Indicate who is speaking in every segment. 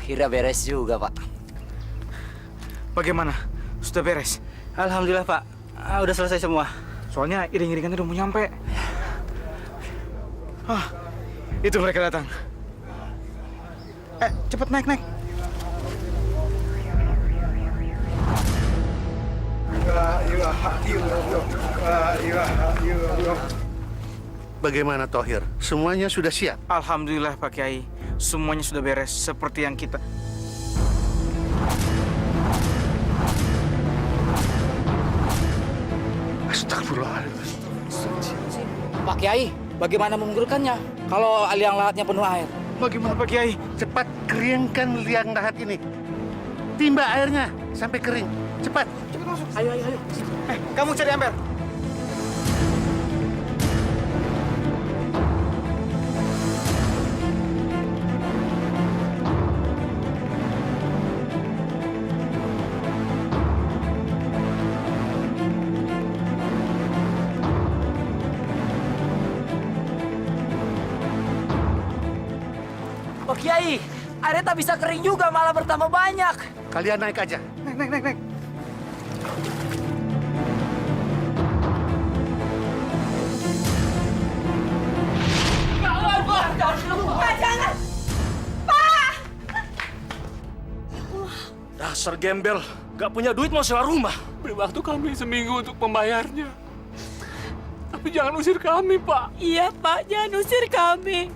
Speaker 1: Akhirnya beres juga, Pak.
Speaker 2: Bagaimana? Sudah beres?
Speaker 1: Alhamdulillah, Pak. Udah selesai semua.
Speaker 2: Soalnya iring-iringan udah mau nyampe. Itu mereka datang. Cepet naik.
Speaker 3: Bagaimana Thohir? Semuanya sudah siap?
Speaker 2: Alhamdulillah Pak Kiai, semuanya sudah beres seperti yang kita...
Speaker 3: Astagfirullahaladzim.
Speaker 1: Pak Kiai, bagaimana memundurkannya kalau liang lahatnya penuh air?
Speaker 2: Bagaimana Pak Kiai?
Speaker 3: Cepat keringkan liang lahat ini. Timba airnya sampai kering. Cepat.
Speaker 2: Cepet masuk. Ayo. Kamu cari ember.
Speaker 1: Pak Kiai, airnya tak bisa kering juga, malah bertambah banyak.
Speaker 3: Kalian naik aja.
Speaker 2: Naik.
Speaker 4: Pak, jangan! Pak!
Speaker 5: Dasar gembel, gak punya duit mau sewa rumah. Beri waktu kami seminggu untuk membayarnya. Tapi jangan usir kami, Pak.
Speaker 4: Iya, Pak, jangan usir kami.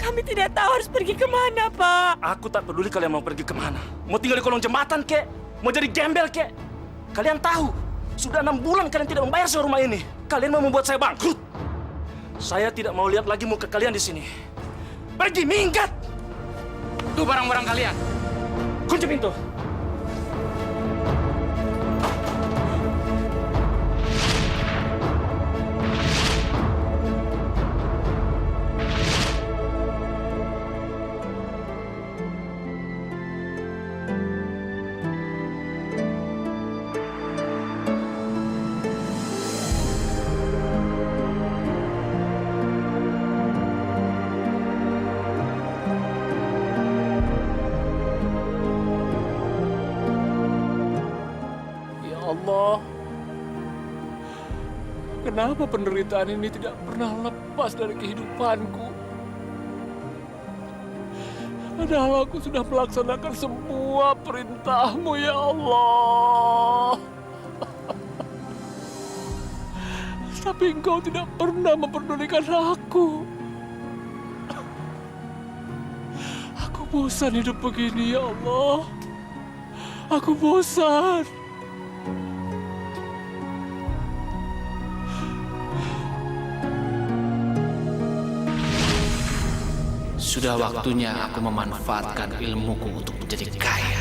Speaker 4: Kami tidak tahu harus pergi kemana, Pak.
Speaker 5: Aku tak peduli kalian mau pergi kemana. Mau tinggal di kolong jembatan, kek? Mau jadi gembel, kek? Kalian tahu, sudah 6 bulan kalian tidak membayar sewa rumah ini. Kalian mau membuat saya bangkrut. Saya tidak mau lihat lagi muka kalian di sini. Pergi, minggat!
Speaker 2: Tuh barang-barang kalian.
Speaker 5: Kunci pintu. Ya Allah, kenapa penderitaan ini tidak pernah lepas dari kehidupanku? Padahal aku sudah melaksanakan semua perintahmu, ya Allah. Tapi engkau tidak pernah memperdulikan aku. Aku bosan hidup begini, ya Allah. Aku bosan.
Speaker 6: Sudah waktunya aku memanfaatkan ilmuku untuk menjadi kaya.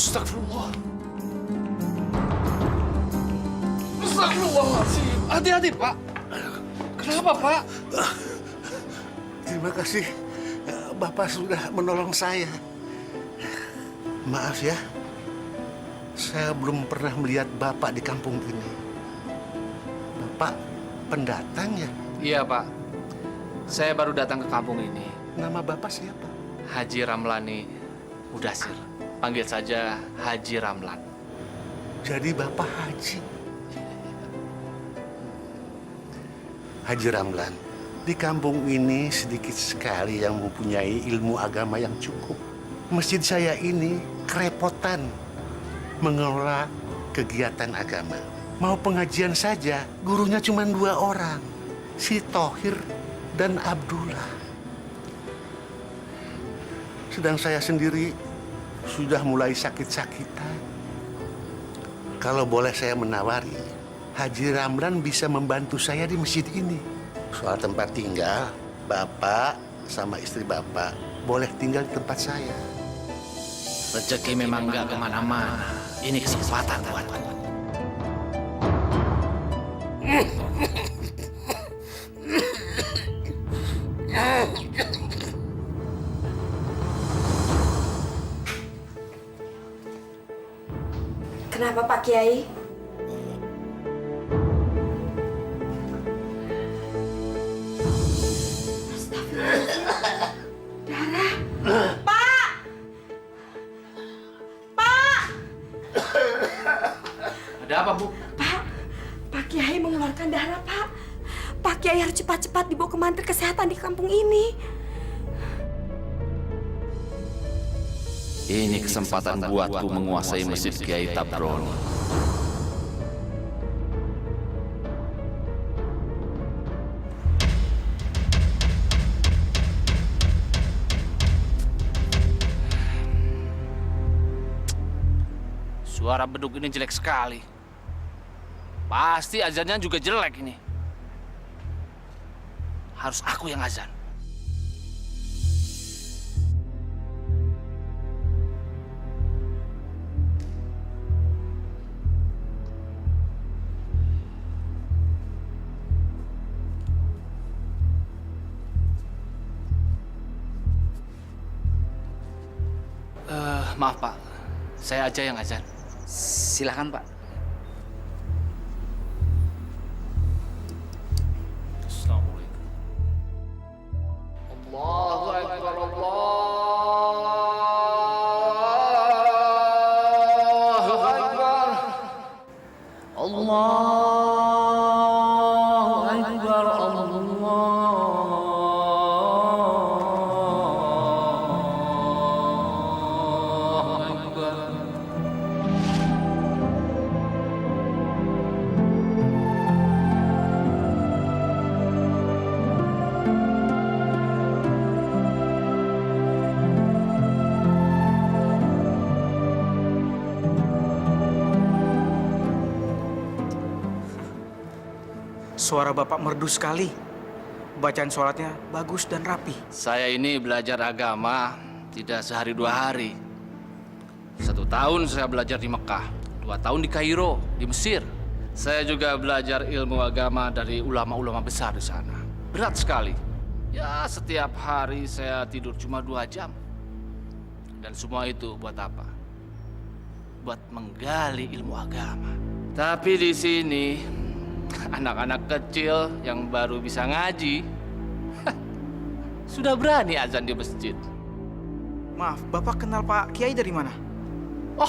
Speaker 6: Astagfirullah. Astagfirullahaladzim. Hati-hati, Pak. Kenapa, Pak?
Speaker 3: Terima kasih, Bapak sudah menolong saya. Maaf ya, saya belum pernah melihat Bapak di kampung ini. Bapak pendatang ya?
Speaker 6: Iya, Pak. Saya baru datang ke kampung ini.
Speaker 3: Nama Bapak siapa?
Speaker 6: Haji Ramlani Mudasir. Panggil saja Haji Ramlan.
Speaker 3: Jadi Bapak Haji. Haji Ramlan, di kampung ini sedikit sekali yang mempunyai ilmu agama yang cukup. Masjid saya ini kerepotan mengelola kegiatan agama. Mau pengajian saja, gurunya cuma 2 orang. Si Tohir dan Abdullah. Sedang saya sendiri sudah mulai sakit-sakitan. Kalau boleh saya menawari, Haji Ramlan bisa membantu saya di masjid ini. Soal tempat tinggal, Bapak sama istri Bapak boleh tinggal di tempat saya.
Speaker 6: Rezeki memang nggak kemana-mana. Ini kesempatan buatku.
Speaker 4: Kenapa Pak Kiai?
Speaker 6: Ada apa, Bu?
Speaker 4: Pak Kiai mengeluarkan darah, Pak. Pak Kiai harus cepat-cepat dibawa ke mantri kesehatan di kampung ini.
Speaker 6: Ini kesempatan buatku menguasai Masjid Kiai Tabroni. Suara beduk ini jelek sekali. Pasti azannya juga jelek ini. Harus aku yang azan. Maaf, Pak. Saya aja yang azan.
Speaker 1: Silakan, Pak.
Speaker 6: Assalamualaikum. Allahu Akbar, Allahu Akbar. Allahu Akbar, Allahu Akbar.
Speaker 2: Suara Bapak merdu sekali. Bacaan sholatnya bagus dan rapi.
Speaker 6: Saya ini belajar agama tidak sehari 2 hari. 1 tahun saya belajar di Mekah, 2 tahun di Kairo, di Mesir. Saya juga belajar ilmu agama dari ulama-ulama besar di sana. Berat sekali. Ya, setiap hari saya tidur cuma 2 jam. Dan semua itu buat apa? Buat menggali ilmu agama. Tapi di sini anak-anak kecil yang baru bisa ngaji sudah berani azan di masjid.
Speaker 2: Maaf, Bapak kenal Pak Kiai dari mana?
Speaker 6: Oh,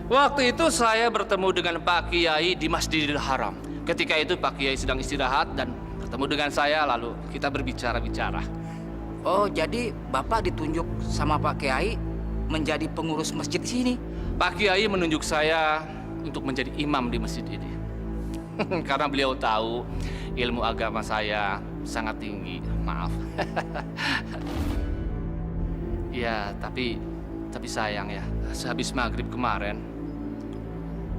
Speaker 6: waktu itu saya bertemu dengan Pak Kiai di Masjidil Haram. Ketika itu Pak Kiai sedang istirahat dan bertemu dengan saya, lalu kita berbicara-bicara.
Speaker 1: Oh, jadi Bapak ditunjuk sama Pak Kiai menjadi pengurus masjid di sini?
Speaker 6: Pak Kiai menunjuk saya untuk menjadi imam di masjid ini. Karena beliau tahu ilmu agama saya sangat tinggi. Maaf. Ya, tapi sayang ya. Sehabis maghrib kemarin,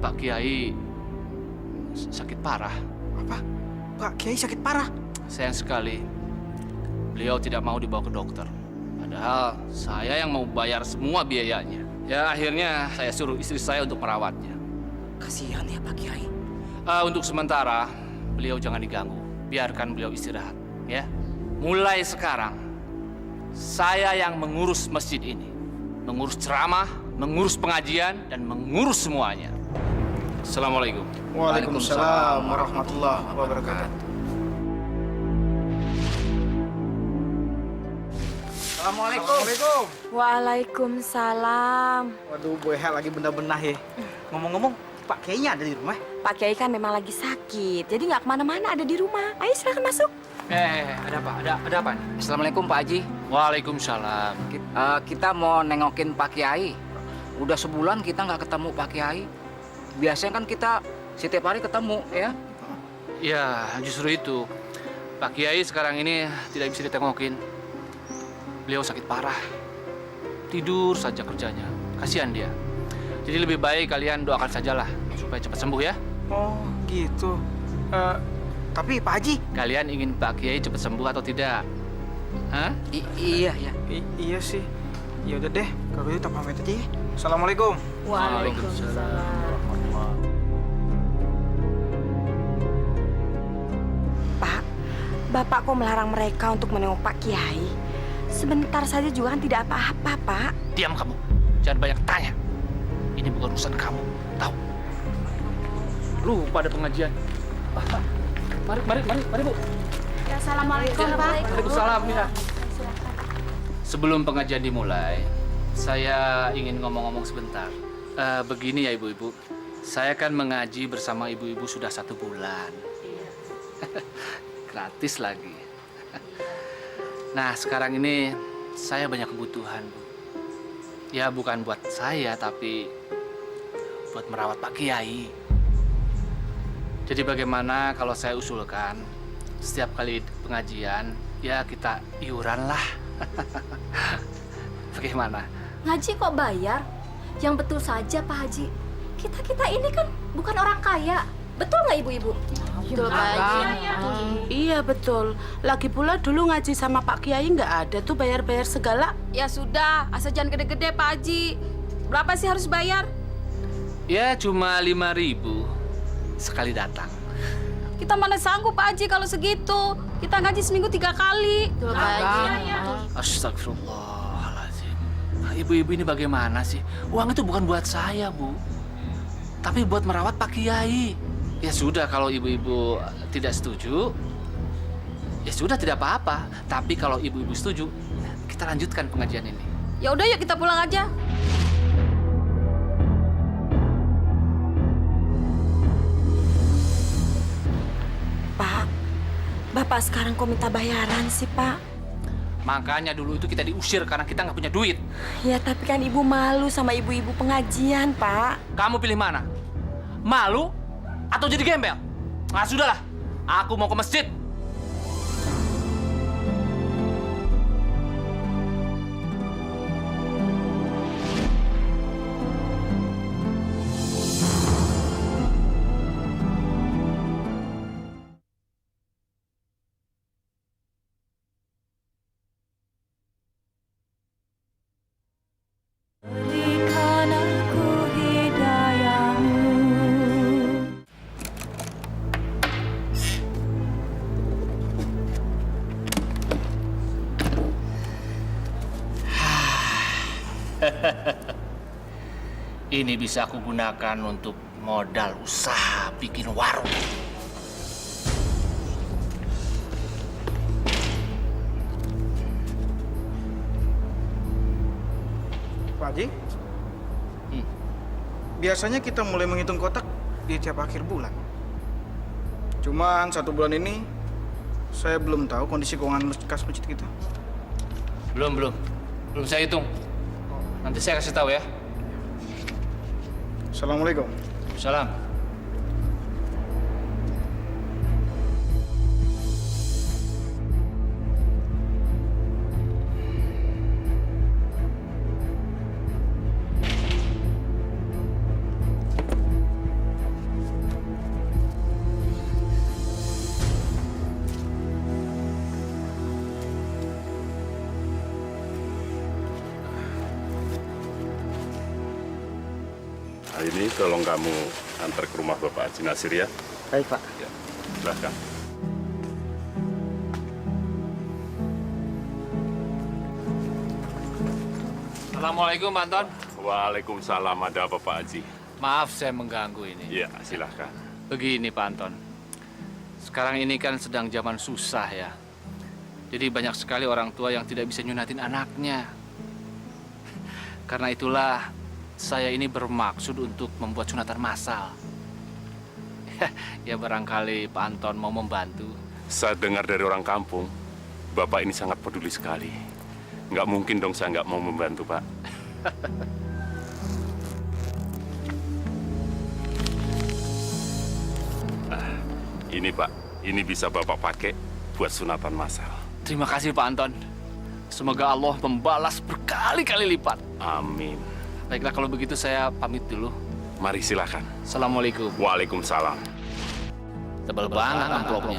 Speaker 6: Pak Kiai sakit parah.
Speaker 2: Apa? Pak Kiai sakit parah?
Speaker 6: Sayang sekali. Beliau tidak mau dibawa ke dokter. Padahal saya yang mau bayar semua biayanya. Ya akhirnya saya suruh istri saya untuk merawatnya.
Speaker 1: Kasihan ya Pak Kiai.
Speaker 6: Untuk sementara beliau jangan diganggu. Biarkan beliau istirahat, ya. Mulai sekarang saya yang mengurus masjid ini. Mengurus ceramah, mengurus pengajian, dan mengurus semuanya. Assalamualaikum.
Speaker 2: Waalaikumsalam warahmatullahi wabarakatuh.
Speaker 1: Assalamualaikum.
Speaker 4: Waalaikumsalam.
Speaker 2: Waduh, Boy Hel lagi benar-benar ya. Ngomong-ngomong, Pak Kiainya ada di rumah?
Speaker 4: Pak Kiai kan memang lagi sakit, jadi nggak kemana-mana, ada di rumah. Ayo silakan masuk.
Speaker 6: Ada apa? Ada apa nih?
Speaker 1: Assalamualaikum Pak Haji.
Speaker 6: Waalaikumsalam.
Speaker 1: Kita mau nengokin Pak Kiai. Udah sebulan kita nggak ketemu Pak Kiai. Biasanya kan kita setiap hari ketemu ya.
Speaker 6: Ya, justru itu. Pak Kiai sekarang ini tidak bisa ditengokin. Beliau sakit parah. Tidur saja kerjanya. Kasihan dia. Jadi lebih baik kalian doakan sajalah supaya cepat sembuh ya.
Speaker 2: Oh, gitu. Tapi Pak Haji.
Speaker 6: Kalian ingin Pak Kiai cepat sembuh atau tidak? Hah?
Speaker 1: Iya ya.
Speaker 2: Iya sih. Ya udah deh, kalau gitu kita pamit aja ya. Assalamualaikum.
Speaker 4: Pak, Bapak kok melarang mereka untuk menengok Pak Kiai? Sebentar saja juga kan tidak apa-apa, Pak.
Speaker 6: Diam kamu. Jangan banyak tanya. Ini bukan urusan kamu. Tahu? Lupa ada pengajian. Mari, Bu.
Speaker 4: Ya, assalamualaikum, Pak.
Speaker 6: Waalaikumsalam, ya. Sebelum pengajian dimulai, saya ingin ngomong-ngomong sebentar. Begini ya ibu-ibu, saya kan mengaji bersama ibu-ibu sudah 1 bulan. Gratis lagi. Nah, sekarang ini saya banyak kebutuhan, Bu. Ya, bukan buat saya, tapi buat merawat Pak Kiai. Jadi bagaimana kalau saya usulkan setiap kali pengajian, ya kita iuran lah. Bagaimana?
Speaker 7: Ngaji kok bayar? Yang betul saja Pak Haji. Kita ini kan bukan orang kaya. Betul nggak ibu-ibu?
Speaker 8: Betul Pak Haji. Iya betul. Lagi pula dulu ngaji sama Pak Kiai nggak ada tuh bayar-bayar segala.
Speaker 7: Ya sudah, asal jangan gede-gede Pak Haji. Berapa sih harus bayar?
Speaker 6: Ya cuma 5.000 sekali datang.
Speaker 7: Kita mana sanggup Pak Haji kalau segitu. Kita ngaji seminggu 3 kali.
Speaker 8: Betul Pak Haji.
Speaker 6: Astagfirullahaladzim. Ibu-ibu ini bagaimana sih? Uang itu bukan buat saya, Bu. Tapi buat merawat Pak Kiai. Ya sudah, kalau ibu-ibu tidak setuju, ya sudah tidak apa-apa. Tapi kalau ibu-ibu setuju, kita lanjutkan pengajian ini.
Speaker 7: Ya udah yuk kita pulang aja.
Speaker 4: Pak, Bapak sekarang kok minta bayaran sih, Pak?
Speaker 6: Makanya dulu itu kita diusir karena kita nggak punya duit.
Speaker 4: Ya, tapi kan Ibu malu sama ibu-ibu pengajian, Pak.
Speaker 6: Kamu pilih mana? Malu atau jadi gembel? Nah, sudahlah. Aku mau ke masjid.
Speaker 4: Berikan aku hidayahmu.
Speaker 6: Ini bisa aku gunakan untuk modal usaha bikin warung.
Speaker 2: Pak Haji. Biasanya kita mulai menghitung kotak di tiap akhir bulan. Cuman 1 bulan ini saya belum tahu kondisi keuangan kas masjid kita.
Speaker 6: Belum saya hitung. Nanti saya kasih tahu ya.
Speaker 2: Assalamualaikum.
Speaker 6: Salam.
Speaker 9: Nah, ini tolong kamu antar ke rumah Bapak Haji Nasir ya.
Speaker 1: Baik, Pak.
Speaker 9: Ya, silahkan.
Speaker 6: Assalamualaikum, Pak Anton.
Speaker 9: Waalaikumsalam, ada apa Pak Haji?
Speaker 6: Maaf saya mengganggu ini.
Speaker 9: Iya, silahkan.
Speaker 6: Begini, Pak Anton. Sekarang ini kan sedang zaman susah ya. Jadi banyak sekali orang tua yang tidak bisa nyunatin anaknya. Karena itulah saya ini bermaksud untuk membuat sunatan massal. Ya barangkali Pak Anton mau membantu.
Speaker 9: Saya dengar dari orang kampung, Bapak ini sangat peduli sekali. Nggak mungkin dong saya nggak mau membantu, Pak. Ini Pak, ini bisa Bapak pakai buat sunatan massal.
Speaker 6: Terima kasih Pak Anton. Semoga Allah membalas berkali-kali lipat.
Speaker 9: Amin.
Speaker 6: Baiklah kalau begitu saya pamit dulu.
Speaker 9: Mari silakan.
Speaker 6: Assalamualaikum.
Speaker 9: Waalaikumsalam.
Speaker 6: Tebal banget amplopnya.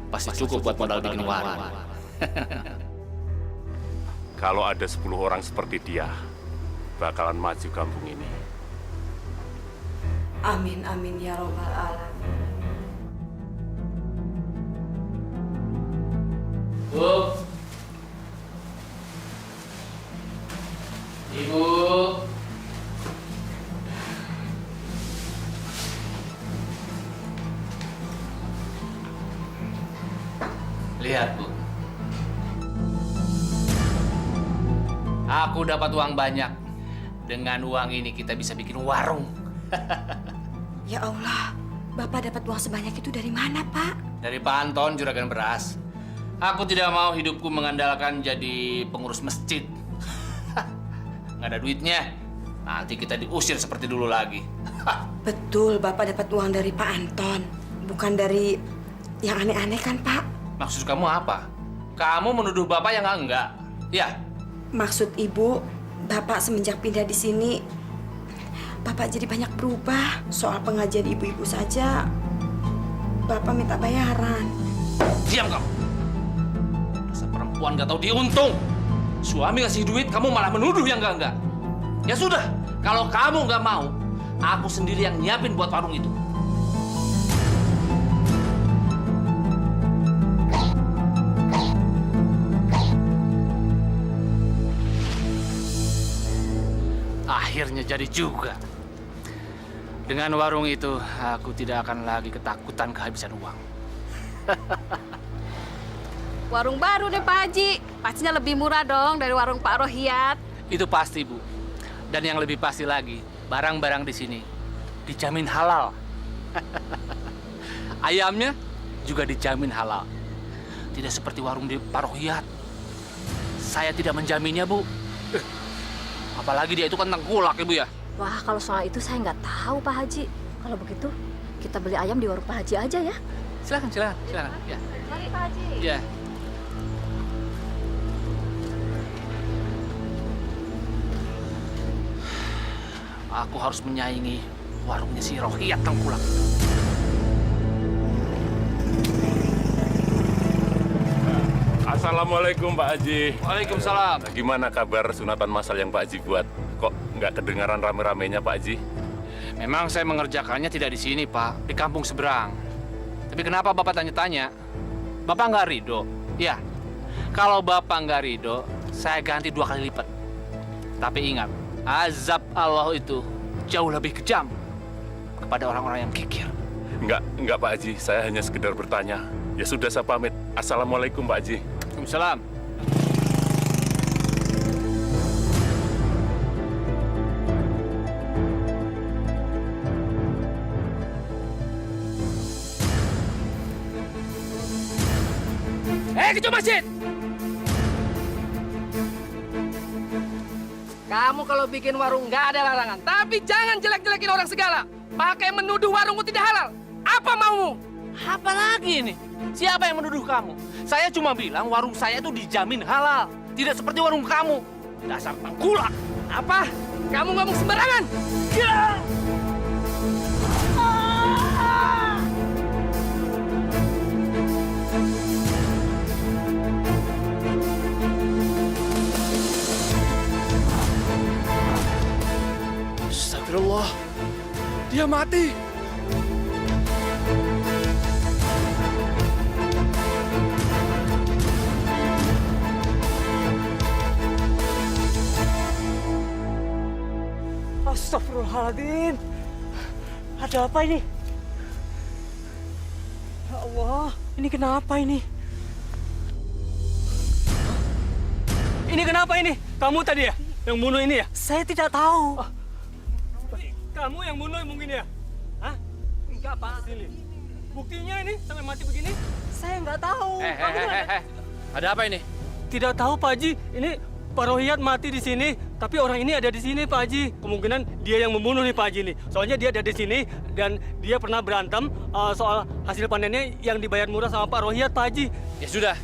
Speaker 6: Pasti cukup buat modal bikin warung.
Speaker 9: Kalau ada 10 orang seperti dia, bakalan maju kampung ini.
Speaker 4: Amin, amin ya robbal alamin.
Speaker 6: Bu. Ibu. Lihat, Bu. Aku dapat uang banyak. Dengan uang ini kita bisa bikin warung.
Speaker 4: Ya Allah, Bapak dapat uang sebanyak itu dari mana, Pak?
Speaker 6: Dari Pak Anton, juragan beras. Aku tidak mau hidupku mengandalkan jadi pengurus masjid. Nggak ada duitnya. Nanti kita diusir seperti dulu lagi.
Speaker 4: Betul, Bapak dapat uang dari Pak Anton. Bukan dari yang aneh-aneh kan, Pak?
Speaker 6: Maksud kamu apa? Kamu menuduh Bapak yang enggak? Ya?
Speaker 4: Maksud Ibu, Bapak semenjak pindah di sini, Bapak jadi banyak berubah. Soal pengajian ibu-ibu saja, Bapak minta bayaran.
Speaker 6: Diam kamu! Dasar perempuan gak tahu diuntung. Suami ngasih duit, kamu malah menuduh yang enggak-enggak. Ya sudah, kalau kamu nggak mau, aku sendiri yang nyiapin buat warung itu. Akhirnya jadi juga. Dengan warung itu, aku tidak akan lagi ketakutan kehabisan uang.
Speaker 7: Warung baru deh Pak Haji. Pastinya lebih murah dong dari warung Pak Rohiat.
Speaker 6: Itu pasti, Bu. Dan yang lebih pasti lagi, barang-barang di sini dijamin halal. Ayamnya juga dijamin halal. Tidak seperti warung di Pak Rohiat. Saya tidak menjaminnya, Bu. Apalagi dia itu kan tengkulak, Ibu ya.
Speaker 7: Wah, kalau soal itu saya nggak tahu Pak Haji. Kalau begitu, kita beli ayam di warung Pak Haji aja ya.
Speaker 6: Silakan. Ya.
Speaker 7: Mari Pak Haji.
Speaker 6: Ya. Aku harus menyaingi warungnya si Rohiat tengkulak.
Speaker 9: Assalamualaikum Pak Haji.
Speaker 6: Waalaikumsalam.
Speaker 9: Gimana kabar sunatan massal yang Pak Haji buat? Kok nggak kedengaran rame-ramenya Pak Haji?
Speaker 6: Memang saya mengerjakannya tidak di sini, Pak. Di kampung seberang. Tapi kenapa Bapak tanya-tanya? Bapak nggak ridho? Ya, kalau Bapak nggak ridho, saya ganti 2 kali lipat. Tapi ingat, azab Allah itu jauh lebih kejam kepada orang-orang yang kikir.
Speaker 9: Enggak Pak Haji, saya hanya sekedar bertanya. Ya sudah, saya pamit. Assalamualaikum Pak Haji.
Speaker 6: Waalaikumsalam. Ketua masjid!
Speaker 10: Kamu kalau bikin warung nggak ada larangan. Tapi jangan jelek-jelekin orang segala. Pakai menuduh warungmu tidak halal. Apa maumu?
Speaker 6: Apa lagi ini? Siapa yang menuduh kamu? Saya cuma bilang warung saya itu dijamin halal. Tidak seperti warung kamu. Dasar tengkulak.
Speaker 10: Apa? Kamu ngomong sembarangan?
Speaker 6: Ya! Astagfirullah.
Speaker 10: Dia mati.
Speaker 11: Astagfirullahaladzim. Ada apa ini? Ya Allah, ini kenapa ini? Ini kenapa ini? Kamu tadi ya? Yang bunuh ini ya? Saya tidak tahu. Kamu yang bunuh mungkin ya? Hah? Enggak, Pak. Sini. Buktinya ini sampai mati begini? Saya nggak tahu.
Speaker 6: Ada apa ini?
Speaker 11: Tidak tahu, Pak Haji. Ini Pak Rohiyat mati di sini, tapi orang ini ada di sini, Pak Haji. Kemungkinan dia yang membunuh nih, Pak Haji nih. Soalnya dia ada di sini dan dia pernah berantem soal hasil panennya yang dibayar murah sama Pak Rohiyat, Pak Haji.
Speaker 6: Ya sudah.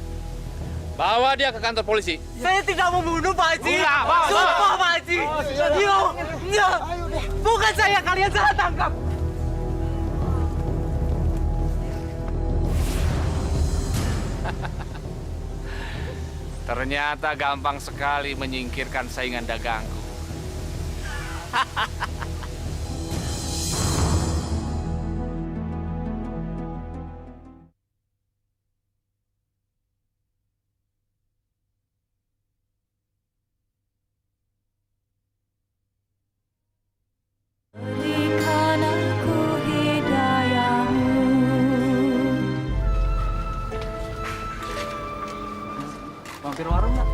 Speaker 6: Bawa dia ke kantor polisi.
Speaker 11: Saya tidak membunuh, Pak Haji.
Speaker 6: Bawa.
Speaker 11: Sumpah, Pak Haji. Enggak. Bukan saya, kalian salah tangkap.
Speaker 6: Ternyata gampang sekali menyingkirkan saingan dagangku.
Speaker 12: Berikan aku hidayahmu.
Speaker 1: Mampir warung nggak?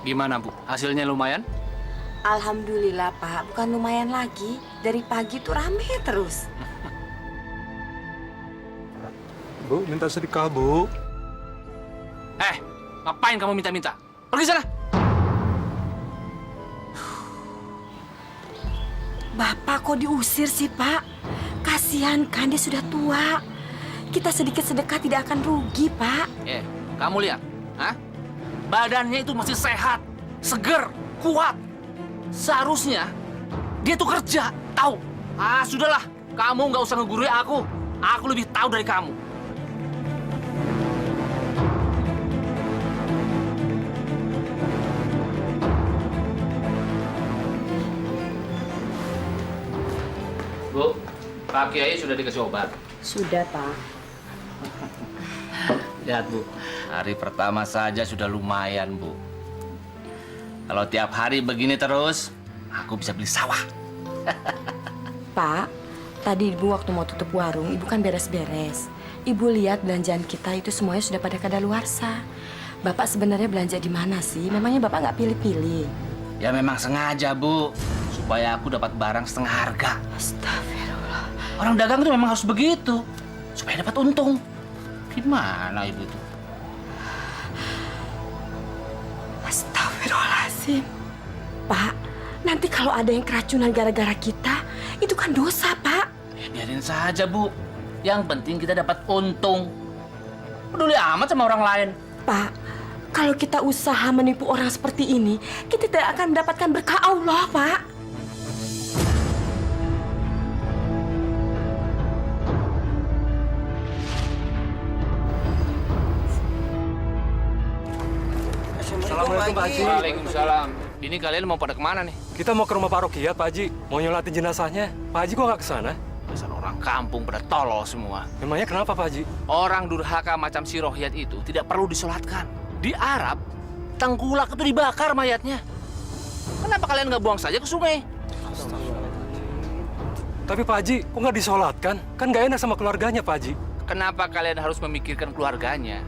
Speaker 6: Gimana, Bu? Hasilnya lumayan?
Speaker 4: Alhamdulillah, Pak. Bukan lumayan lagi. Dari pagi tuh rame terus.
Speaker 13: Bu, minta sedekah, Bu.
Speaker 6: Ngapain kamu minta-minta? Pergi sana!
Speaker 4: Bapak kok diusir sih, Pak? Kasihan kan, dia sudah tua. Kita sedikit sedekah tidak akan rugi, Pak.
Speaker 6: Kamu lihat, badannya itu masih sehat, seger, kuat. Seharusnya dia tuh kerja, tahu? Sudahlah, kamu nggak usah ngegurui aku. Aku lebih tahu dari kamu. Bu, Pak Kiai sudah dikasih obat.
Speaker 4: Sudah, Pak.
Speaker 6: Lihat, Bu. Hari pertama saja sudah lumayan, Bu. Kalau tiap hari begini terus, aku bisa beli sawah.
Speaker 4: Pak, tadi Ibu waktu mau tutup warung, Ibu kan beres-beres. Ibu lihat belanjaan kita itu semuanya sudah pada kadaluarsa. Bapak sebenarnya belanja di mana sih? Memangnya Bapak nggak pilih-pilih?
Speaker 6: Ya memang sengaja, Bu. Supaya aku dapat barang setengah harga.
Speaker 4: Astagfirullah.
Speaker 6: Orang dagang itu memang harus begitu. Supaya dapat untung. Gimana Ibu itu?
Speaker 4: Astagfirullahaladzim. Pak, nanti kalau ada yang keracunan gara-gara kita, itu kan dosa, Pak.
Speaker 6: Biarin saja, Bu. Yang penting kita dapat untung. Peduli amat sama orang lain.
Speaker 4: Pak, kalau kita usaha menipu orang seperti ini, kita tidak akan mendapatkan berkah Allah, Pak.
Speaker 11: Assalamualaikum, Pak Haji.
Speaker 6: Waalaikumsalam. Ini kalian mau pada kemana nih?
Speaker 11: Kita mau ke rumah Pak Rohiyat, Pak Haji. Mau nyolatin jenazahnya. Pak Haji kok nggak ke sana?
Speaker 6: Dasar orang kampung pada tolol semua.
Speaker 11: Memangnya kenapa, Pak Haji?
Speaker 6: Orang durhaka macam si Rohiyat itu tidak perlu disolatkan. Di Arab, tengkulak itu dibakar mayatnya. Kenapa kalian nggak buang saja ke sungai?
Speaker 11: Tapi Pak Haji, kok nggak disolatkan? Kan nggak enak sama keluarganya, Pak Haji.
Speaker 6: Kenapa kalian harus memikirkan keluarganya?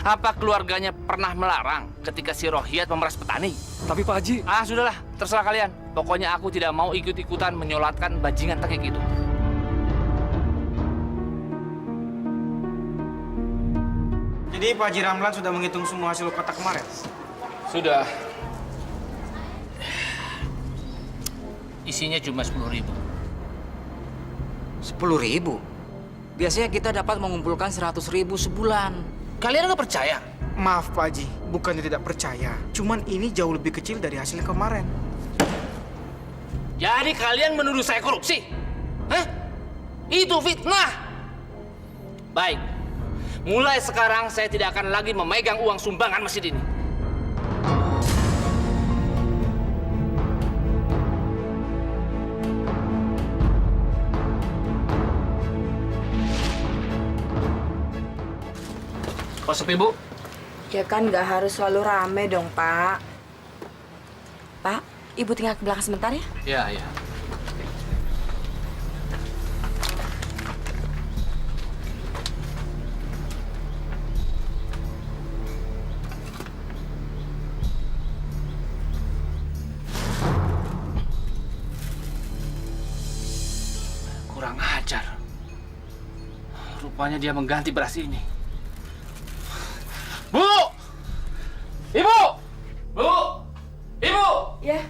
Speaker 6: Apa keluarganya pernah melarang ketika si Rohiyat memeras petani?
Speaker 11: Tapi Pak Haji...
Speaker 6: Sudahlah, terserah kalian. Pokoknya aku tidak mau ikut-ikutan menyolatkan bajingan kayak gitu.
Speaker 2: Jadi Pak Haji Ramlan sudah menghitung semua hasil kotak kemarin?
Speaker 6: Sudah. Isinya cuma 10.000.
Speaker 1: 10.000? Biasanya kita dapat mengumpulkan 100.000 sebulan.
Speaker 6: Kalian nggak percaya?
Speaker 2: Maaf Pak Haji, bukannya tidak percaya. Cuman ini jauh lebih kecil dari hasil kemarin.
Speaker 6: Jadi kalian menuduh saya korupsi? Hah? Itu fitnah. Baik. Mulai sekarang saya tidak akan lagi memegang uang sumbangan masjid ini. Kok sepi, Bu?
Speaker 4: Ya kan nggak harus selalu rame dong, Pak. Pak, Ibu tinggal ke belakang sebentar ya.
Speaker 6: Iya, iya. Kurang ajar. Rupanya dia mengganti beras ini. Bu! Ibu! Bu! Ibu!
Speaker 4: Ya.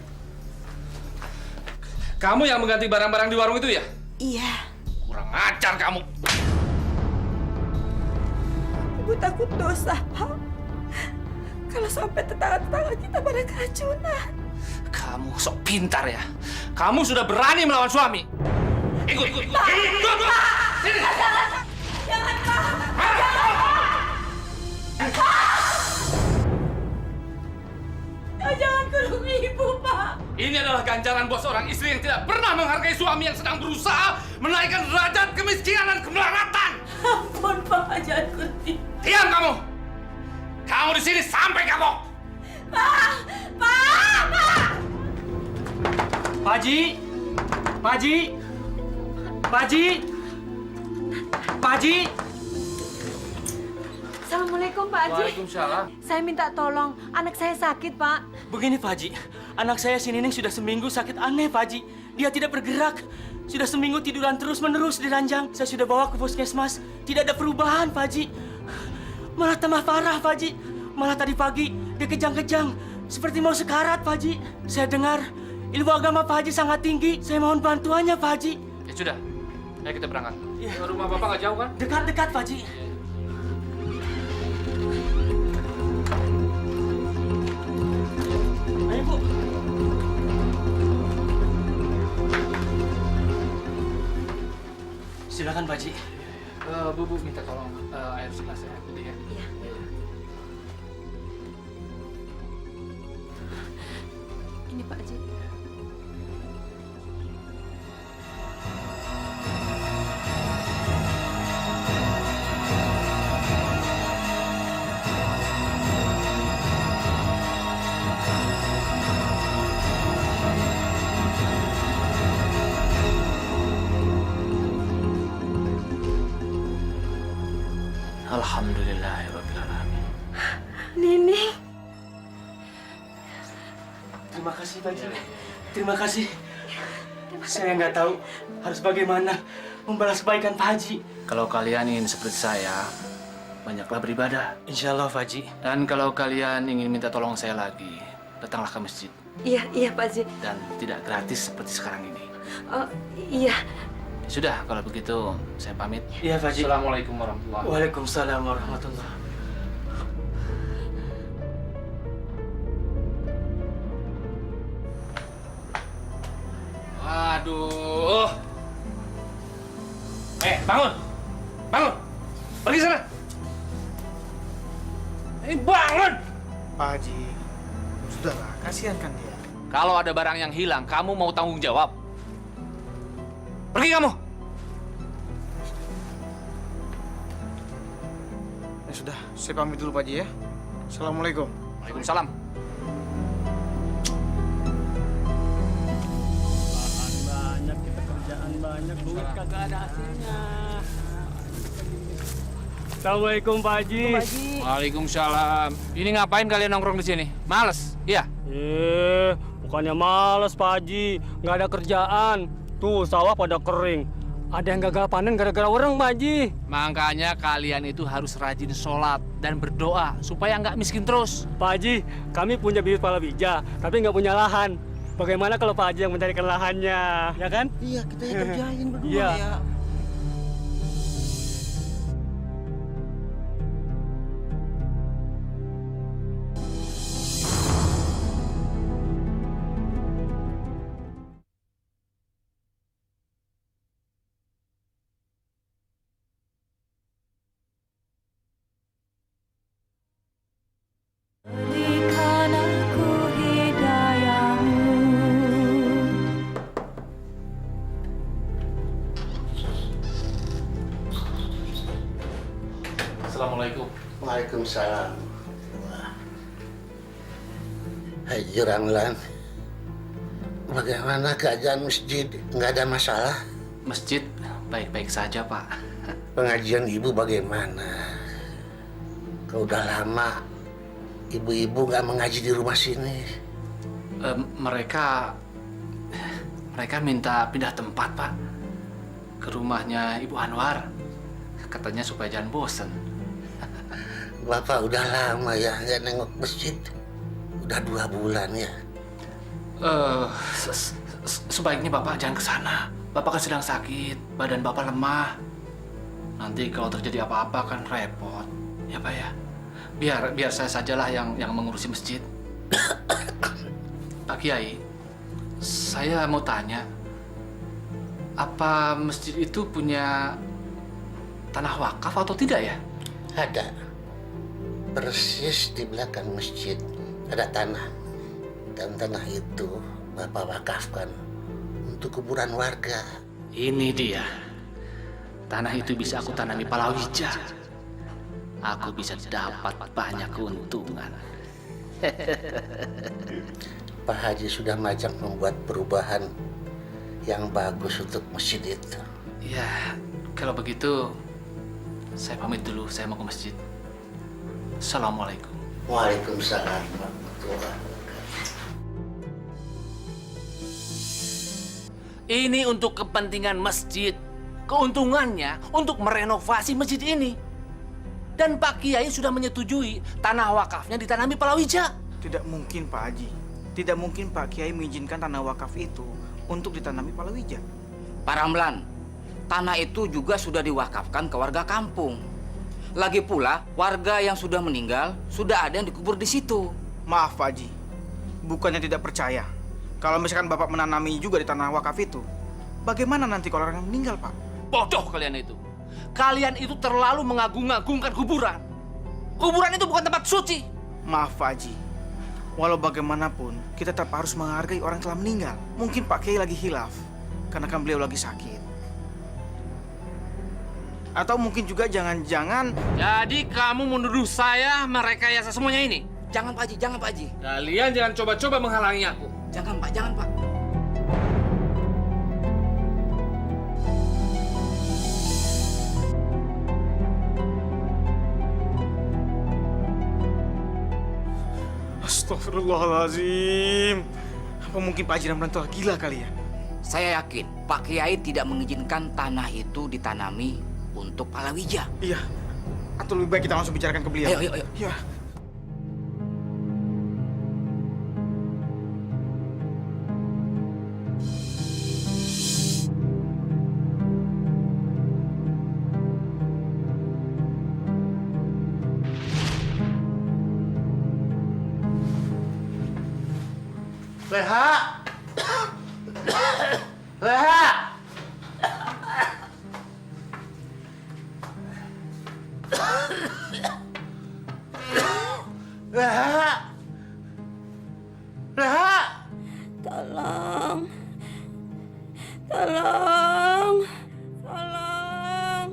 Speaker 6: Kamu yang mengganti barang-barang di warung itu ya?
Speaker 4: Iya.
Speaker 6: Kurang ajar kamu.
Speaker 4: Ibu takut dosa, Pak. Kalau sampai tetangga-tetangga kita pada keracunan.
Speaker 6: Kamu sok pintar ya. Kamu sudah berani melawan suami. Ikut. Sini.
Speaker 4: Jangan, Pak. Jangan kurung Ibu, Pak.
Speaker 6: Ini adalah ganjaran bos seorang istri yang tidak pernah menghargai suami yang sedang berusaha menaikkan derajat kemiskinan dan kemelaratan.
Speaker 4: Ampun, Pak. Jangan kurung Ibu.
Speaker 6: Diam kamu. Kamu di sini sampai kapok.
Speaker 4: Pak! Pak! Pak!
Speaker 11: Pak Haji! Pak Haji! Pak Haji! Pak Haji!
Speaker 4: Assalamualaikum, Pak Haji.
Speaker 6: Waalaikumsalam.
Speaker 4: Saya minta tolong, anak saya sakit, Pak.
Speaker 11: Begini Pak Haji, anak saya si Nining sudah seminggu sakit aneh Pak Haji. Dia tidak bergerak. Sudah seminggu tiduran terus-menerus di ranjang. Saya sudah bawa ke puskesmas. Tidak ada perubahan Pak Haji. Malah tambah parah Pak Haji. Malah tadi pagi dia kejang-kejang. Seperti mau sekarat Pak Haji. Saya dengar ilmu agama Pak Haji sangat tinggi. Saya mohon bantuannya Pak Haji.
Speaker 6: Ya sudah. Ayo kita berangkat.
Speaker 11: Ya.
Speaker 6: Rumah Bapak nggak jauh kan?
Speaker 11: Dekat-dekat Pak Haji. Ayo Bu. Silakan Pak Haji.
Speaker 6: Bu minta tolong air segelas ya. Iya.
Speaker 4: Ini Pak Haji.
Speaker 6: Alhamdulillahirrahmanirrahim.
Speaker 4: Nining.
Speaker 11: Terima kasih Pak Haji. Terima kasih. Saya nggak tahu harus bagaimana membalas kebaikan Pak Haji.
Speaker 6: Kalau kalian ingin seperti saya, banyaklah beribadah.
Speaker 11: Insya Allah Pak Haji.
Speaker 6: Dan kalau kalian ingin minta tolong saya lagi, datanglah ke masjid.
Speaker 4: Iya Pak Haji.
Speaker 6: Dan tidak gratis seperti sekarang ini.
Speaker 4: Oh, iya.
Speaker 6: Sudah, kalau begitu saya pamit.
Speaker 11: Iya Pak Haji.
Speaker 6: Assalamualaikum warahmatullahi wabarakatuh.
Speaker 11: Waalaikumsalam warahmatullahi.
Speaker 6: Aduh. Bangun. Bangun. Pergi sana. Bangun.
Speaker 2: Pak Haji, sudahlah, kasihan kan dia.
Speaker 6: Kalau ada barang yang hilang, kamu mau tanggung jawab. Pergi kamu.
Speaker 2: Ya sudah, saya pamit dulu Pak Haji ya. Assalamualaikum.
Speaker 6: Waalaikumsalam.
Speaker 11: Banyak kita kerjaan banyak, duit kagak ada hasilnya. Assalamualaikum Pak Haji.
Speaker 6: Waalaikumsalam. Ini ngapain kalian nongkrong di sini? Males? Iya.
Speaker 11: Bukannya males Pak Haji, nggak ada kerjaan. Tuh sawah pada kering. Ada yang gagal panen gara-gara orang Pak Haji.
Speaker 6: Makanya kalian itu harus rajin sholat dan berdoa supaya nggak miskin terus.
Speaker 11: Pak Haji, kami punya bibit palawija, tapi nggak punya lahan. Bagaimana kalau Pak Haji yang mencarikan lahannya, ya kan?
Speaker 3: Iya, kita yang kerjain berdua
Speaker 11: Iya.
Speaker 3: ya.
Speaker 12: Berikan aku hidayahmu.
Speaker 3: Waalaikumsalam. Haji Ramlan, bagaimana keadaan masjid? Nggak ada masalah?
Speaker 6: Masjid baik-baik saja, Pak.
Speaker 3: Pengajian ibu bagaimana? Kau udah lama ibu-ibu nggak mengaji di rumah sini.
Speaker 6: Mereka minta pindah tempat, Pak. Ke rumahnya Ibu Anwar. Katanya supaya jangan bosen.
Speaker 3: Bapak udah lama ya nggak nengok masjid. Udah 2 bulan ya.
Speaker 6: Sebaiknya Bapak jangan ke sana. Bapak kan sedang sakit, badan Bapak lemah. Nanti kalau terjadi apa-apa kan repot. Ya, Pak ya. Biar saya sajalah yang mengurusi masjid. Pak Kiai, saya mau tanya, apa masjid itu punya tanah wakaf atau tidak ya?
Speaker 3: Ada. Persis di belakang masjid ada tanah. Dan tanah itu Bapak wakafkan untuk kuburan warga.
Speaker 6: Ini dia. Tanah itu bisa aku tanami palawija. Aku bisa dapat banyak keuntungan.
Speaker 3: Pak Haji sudah majak membuat perubahan yang bagus untuk masjid itu.
Speaker 6: Ya, kalau begitu saya pamit dulu. Saya mau ke masjid. Assalamualaikum.
Speaker 3: Waalaikumsalam warahmatullahi wabarakatuh.
Speaker 6: Ini untuk kepentingan masjid. Keuntungannya untuk merenovasi masjid ini. Dan Pak Kiai sudah menyetujui tanah wakafnya ditanami palawija.
Speaker 2: Tidak mungkin Pak Haji. Tidak mungkin Pak Kiai mengizinkan tanah wakaf itu untuk ditanami palawija.
Speaker 1: Pak Ramlan, tanah itu juga sudah diwakafkan ke warga kampung. Lagi pula, warga yang sudah meninggal sudah ada yang dikubur di situ.
Speaker 2: Maaf Pak Haji, bukannya tidak percaya. Kalau misalkan Bapak menanami juga di tanah wakaf itu, bagaimana nanti kalau orang yang meninggal, Pak?
Speaker 6: Bodoh kalian itu. Kalian itu terlalu mengagung-agungkan kuburan. Kuburan itu bukan tempat suci.
Speaker 2: Maaf Pak Haji, walau bagaimanapun kita tetap harus menghargai orang telah meninggal. Mungkin Pak Kiai lagi hilaf karena kan beliau lagi sakit. Atau mungkin juga jangan-jangan...
Speaker 6: Jadi kamu menuduh saya merekayasa semuanya ini?
Speaker 1: Jangan Pak Haji, jangan Pak Haji.
Speaker 6: Kalian jangan coba-coba menghalangi aku.
Speaker 1: Jangan Pak, jangan Pak.
Speaker 2: Astagfirullahaladzim. Apa mungkin Pak Haji Ramlan telah gila kali ya?
Speaker 1: Saya yakin Pak Kiai tidak mengizinkan tanah itu ditanami untuk palawija.
Speaker 2: Iya. Atau lebih baik kita langsung bicarakan ke beliau.
Speaker 1: Ayo.
Speaker 2: Iya.
Speaker 3: Leha! Leha! Leha! Leha!
Speaker 4: Tolong. Tolong. Tolong.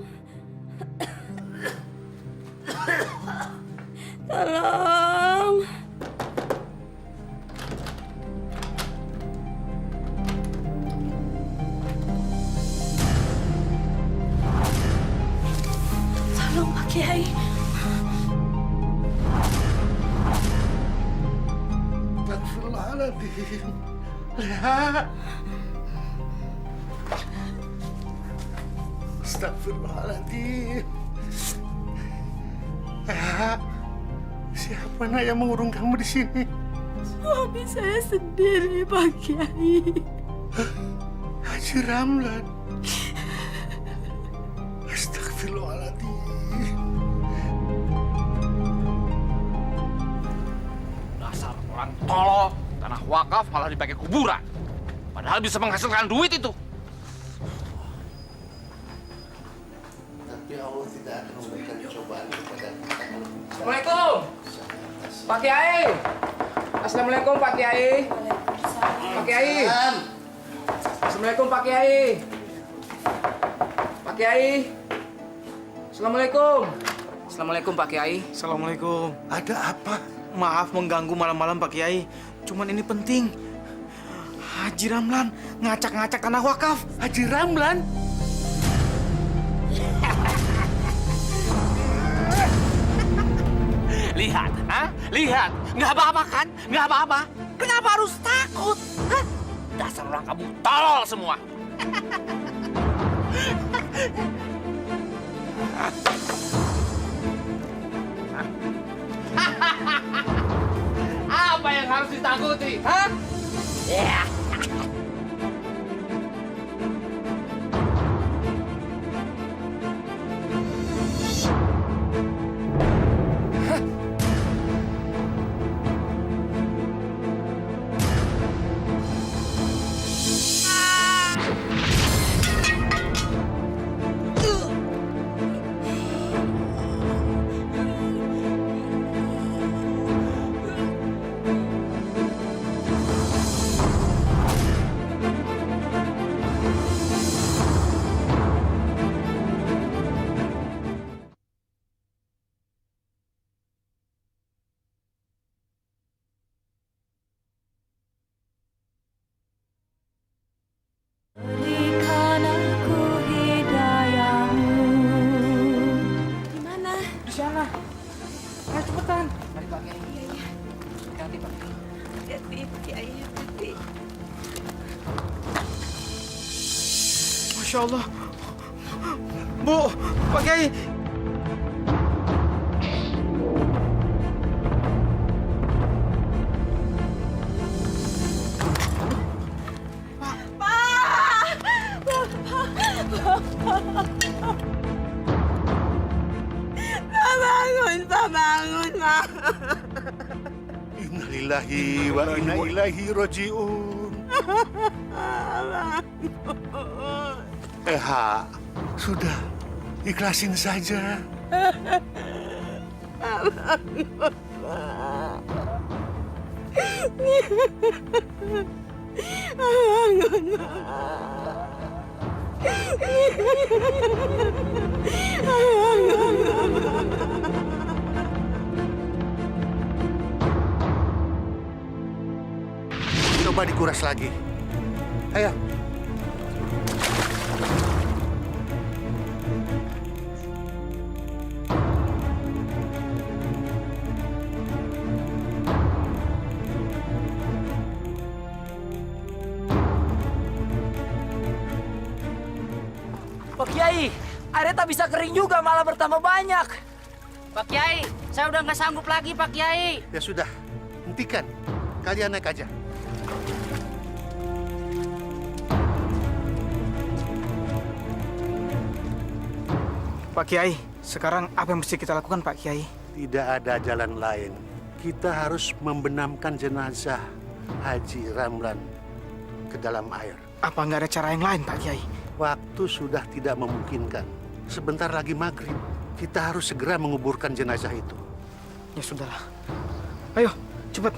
Speaker 4: Tolong. Tolong Pak Kiai.
Speaker 3: Astagfirullahaladzim. Leha! Astagfirullahaladzim. Leha, siapa nak yang mengurung kamu di sini?
Speaker 4: Suami saya sendiri, Pak Kiai.
Speaker 3: Haji Ramlan. Astagfirullahaladzim.
Speaker 6: Dasar orang tolol. Tanah wakaf malah dipakai kuburan. Padahal bisa menghasilkan duit itu.
Speaker 3: Tapi Allah tidak akan memberikan cobaan kepada kita.
Speaker 1: Assalamualaikum. Pak Kiai. Assalamualaikum Pak Kiai. Pak Kiai. Assalamualaikum Pak Kiai. Pak Kiai. Assalamualaikum. Assalamualaikum Pak Kiai.
Speaker 2: Assalamualaikum.
Speaker 3: Ada apa?
Speaker 2: Maaf mengganggu malam-malam Pak Kiai. Cuman ini penting. Haji Ramlan ngacak-ngacak tanah wakaf.
Speaker 3: Haji Ramlan?
Speaker 6: Lihat, lihat, nggak apa-apa kan? Nggak apa-apa. Kenapa harus takut? Hah? Dasar orang kamu tolol semua. Apa yang harus ditakuti? Hah? Ya.
Speaker 12: Berikan aku hidayahmu.
Speaker 4: Di mana?
Speaker 2: Di sana. Ayo cepetan.
Speaker 1: Mari Pak Kiai. Hati-hati Pak Kiai.
Speaker 4: Hati-hati, Kiai. Hati-hati.
Speaker 2: Masya Allah. Bu, Pak Kiai.
Speaker 4: Bangun, Ma.
Speaker 3: Innalillahi wa inna ilaihi raji'un. Ha, sudah. Ikhlasin saja.
Speaker 4: Bangun, Ma.
Speaker 3: Coba dikuras lagi. Ayo.
Speaker 10: Pak Kiai, airnya tak bisa kering juga, malah bertambah banyak.
Speaker 14: Pak Kiai, saya udah nggak sanggup lagi, Pak Kiai.
Speaker 3: Ya sudah, hentikan. Kalian naik aja.
Speaker 2: Pak Kiai, sekarang apa yang mesti kita lakukan Pak Kiai?
Speaker 3: Tidak ada jalan lain. Kita harus membenamkan jenazah Haji Ramlan ke dalam air.
Speaker 2: Apa nggak ada cara yang lain Pak Kiai?
Speaker 3: Waktu sudah tidak memungkinkan. Sebentar lagi maghrib. Kita harus segera menguburkan jenazah itu.
Speaker 2: Ya sudahlah. Ayo, cepat.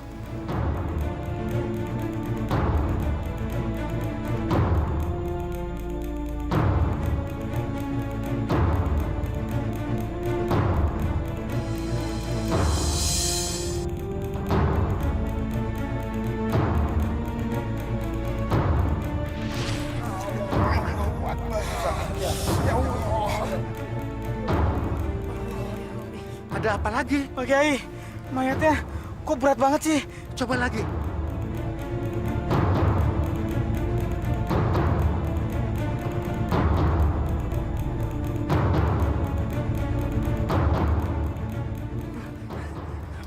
Speaker 3: Ada apa lagi?
Speaker 2: Pak Kiai, mayatnya kok berat banget sih?
Speaker 3: Coba lagi.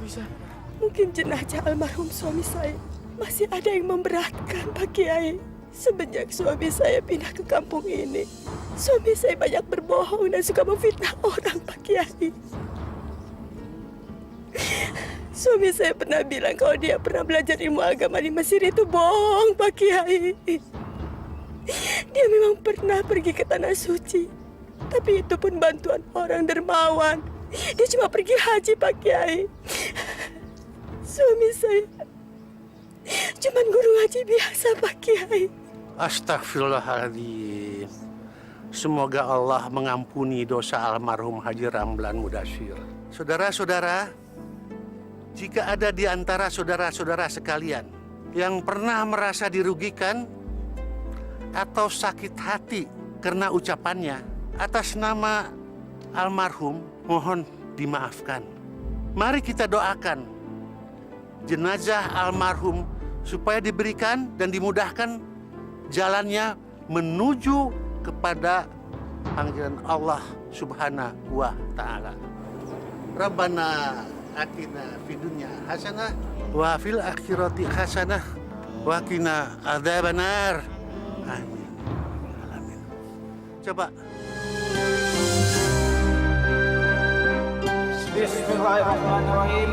Speaker 2: Bisa.
Speaker 4: Mungkin jenazah almarhum suami saya masih ada yang memberatkan, Pak Kiai. Semenjak suami saya pindah ke kampung ini, suami saya banyak berbohong dan suka memfitnah orang, Pak Kiai. Suami saya pernah bilang kalau dia pernah belajar ilmu agama di Mesir itu bohong, Pak Kiai. Dia memang pernah pergi ke Tanah Suci, tapi itu pun bantuan orang dermawan. Dia cuma pergi haji, Pak Kiai. Suami saya cuman guru ngaji biasa, Pak Kiai.
Speaker 3: Astagfirullahaladzim. Semoga Allah mengampuni dosa almarhum Haji Ramlan Mudasir. Saudara-saudara, jika ada di antara saudara-saudara sekalian yang pernah merasa dirugikan atau sakit hati karena ucapannya atas nama almarhum, mohon dimaafkan. Mari kita doakan jenazah almarhum supaya diberikan dan dimudahkan jalannya menuju kepada panggilan Allah Subhanahu wa Ta'ala. Rabbana atina fid dunya hasanah wa fil akhirati hasanah wa qina adzabannar. Amin. Amin. Coba.
Speaker 2: Bismillahirrahmanirrahim.